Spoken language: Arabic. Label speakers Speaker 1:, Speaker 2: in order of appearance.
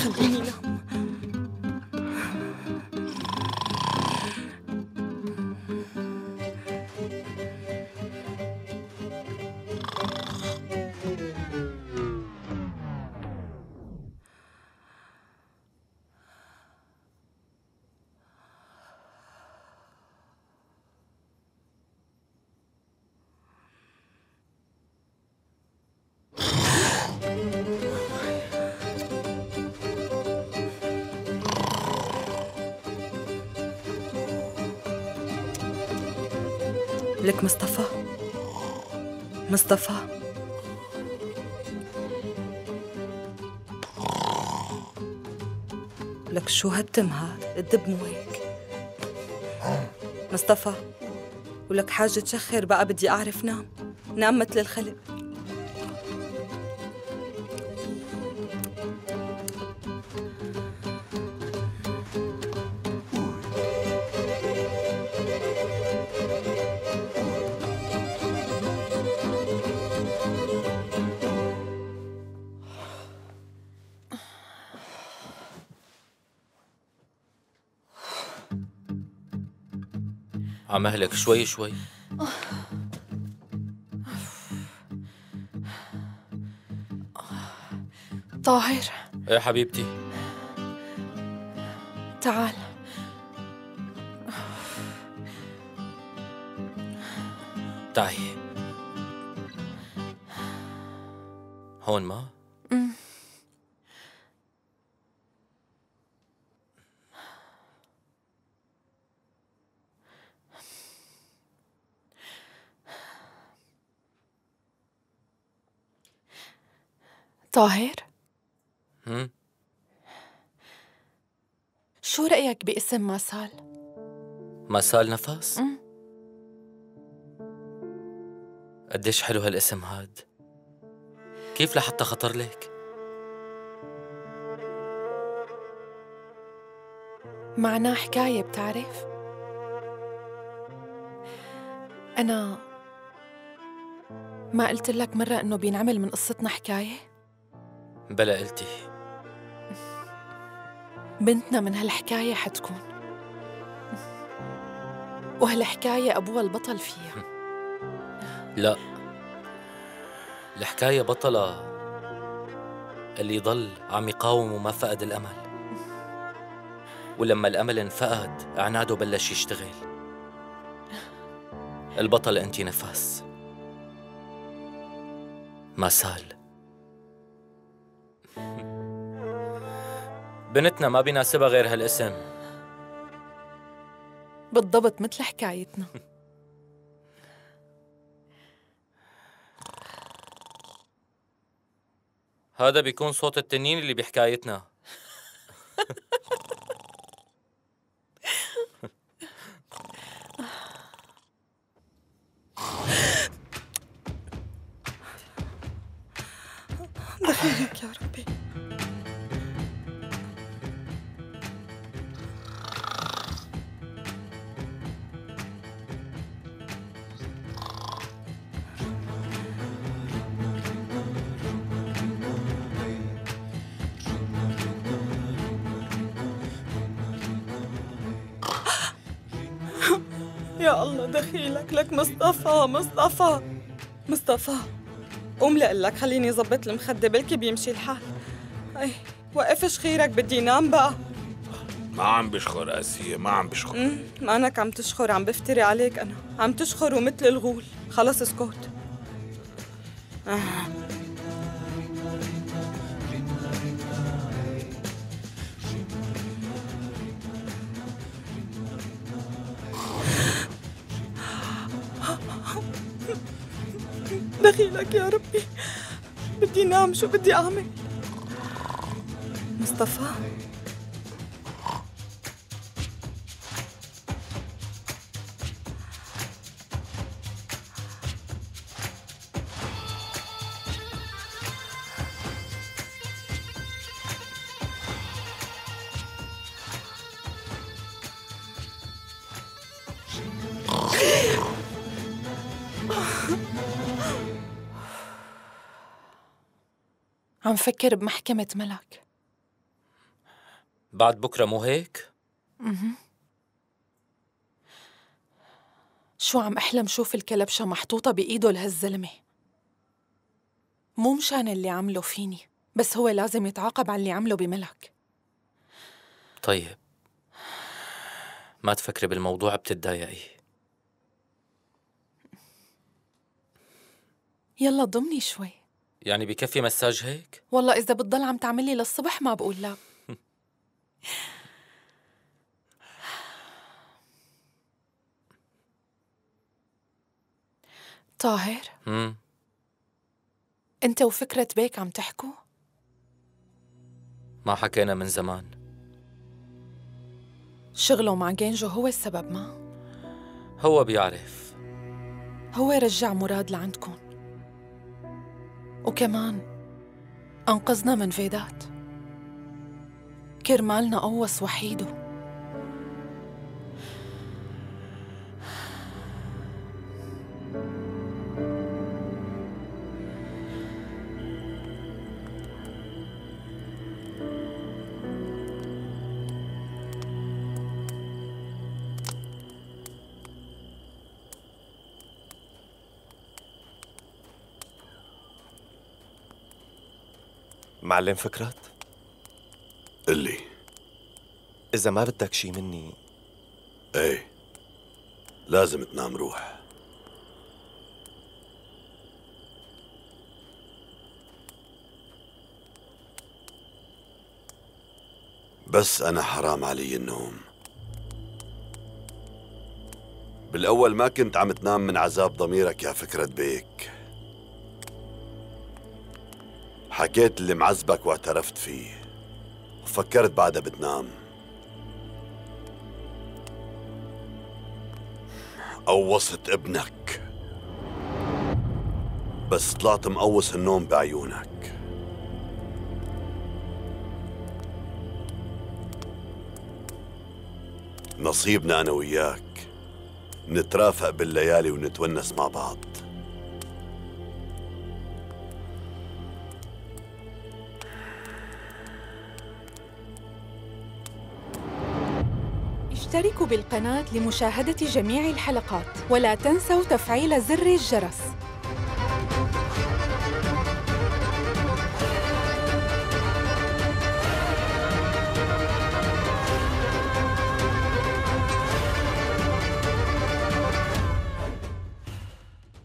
Speaker 1: خليني نام. لك مصطفى، مصطفى، لك شو هالتم هاد الدب مو هيك؟ مصطفى، ولك حاجة تشخر بقى، بدي أعرف نام، نام مثل الخلق.
Speaker 2: عمهلك شوي شوي.
Speaker 1: طاهر،
Speaker 2: ايه حبيبتي؟
Speaker 1: تعال.
Speaker 2: تعي هون ما؟
Speaker 1: طاهر،
Speaker 2: هم؟
Speaker 1: شو رأيك باسم مسال؟
Speaker 2: مسال نفس؟ قديش حلو هالاسم هاد. كيف لحتى خطر لك؟
Speaker 1: معناه حكاية، بتعرف؟ أنا ما قلت لك مرة إنه بينعمل من قصتنا حكاية؟
Speaker 2: بلا قلتي.
Speaker 1: بنتنا من هالحكاية حتكون، وهالحكاية أبوها البطل فيها.
Speaker 2: لا، الحكاية بطلة اللي ضل عم يقاوم وما فقد الأمل، ولما الأمل انفقد عناده بلش يشتغل. البطل أنتي نفس مسال. بنتنا ما بيناسبها غير هالاسم.
Speaker 1: بالضبط مثل حكايتنا.
Speaker 2: هذا بيكون صوت التنين اللي بحكايتنا.
Speaker 1: دخيلك يا ربي. يا الله دخيلك. لك مصطفى، مصطفى، مصطفى، قوم لقلك خليني ظبط المخدة، بلكي بيمشي الحال. اي وقفش خيرك، بدي نام بقى.
Speaker 3: ما عم بشخر آسية، ما عم بشخر.
Speaker 1: ما أنك عم تشخر، عم بفتري عليك أنا، عم تشخر ومثل الغول. خلص اسكت. دخيلك يا ربي، بدي نام، شو بدي أعمل؟ مصطفى، عم فكر بمحكمة ملك.
Speaker 2: بعد بكرة مو هيك؟
Speaker 4: شو عم أحلم شوف الكلبشة محطوطة بإيده لهالزلمة. مو مشان اللي عمله فيني، بس هو لازم يتعاقب على اللي عمله بملك.
Speaker 2: طيب ما تفكري بالموضوع بتتضايقي.
Speaker 4: يلا ضمني شوي.
Speaker 2: يعني بكفي مساج هيك؟
Speaker 4: والله إذا بتضل عم تعملي للصبح ما بقول لا. طاهر، أنت وفكرة بيك عم تحكوا؟
Speaker 2: ما حكينا من زمان.
Speaker 4: شغله مع جينجو هو السبب ما؟
Speaker 2: هو بيعرف.
Speaker 4: هو رجع مراد لعندكم، وكمان أنقذنا من فيدات. كرمالنا قوص وحيده.
Speaker 5: معلم فكرت؟
Speaker 6: قلي.
Speaker 5: إذا ما بدك شي مني.
Speaker 6: ايه، لازم تنام روح. بس أنا حرام علي النوم. بالأول ما كنت عم تنام من عذاب ضميرك يا فكرة بيك. حكيت اللي معذبك واعترفت فيه، وفكرت بعدها بتنام. قوصت ابنك، بس طلعت مقوص النوم بعيونك. نصيبنا أنا وياك نترافق بالليالي ونتونس مع بعض.
Speaker 4: اشتركوا بالقناة لمشاهدة جميع الحلقات، ولا تنسوا تفعيل زر الجرس.